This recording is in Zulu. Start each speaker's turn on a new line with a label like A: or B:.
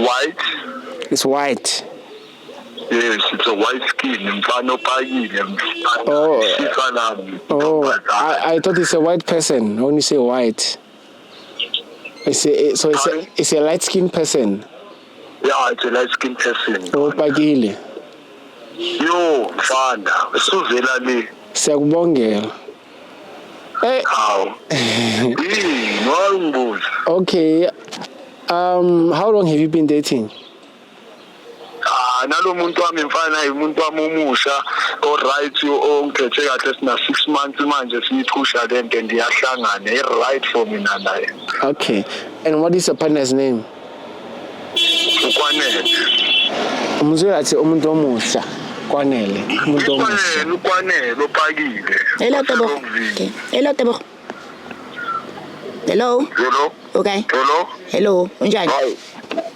A: white.
B: It's white.
A: Yes, it's a white skin. Mfana opakile.
B: Oh, I thought it's a white person. When you say white, it's a light skinned person.
A: Yeah, it's a light skinned person.
B: Opakile.
A: Yo, mfana, usuvela le.
B: Siyakubongela.
A: How?
B: Okay. How long have you been dating?
A: Nalo muntu wami mfana umuntu wami umusha oright ongithethe kahle sina 6 months manje siyiphusha lento ndiyahlangana right for mina naye.
B: Okay. And what is your partner's name?
A: Ukwanele.
B: Umuzwe athi umuntu omusha Kwanele. Umuntu omusha.
A: Ukwanele opakile.
C: Hello Tebo. Okay. Hello Tebo. Hello.
A: Hello.
C: Okay.
A: Hello.
C: Hello. Unjani?
A: Hayi.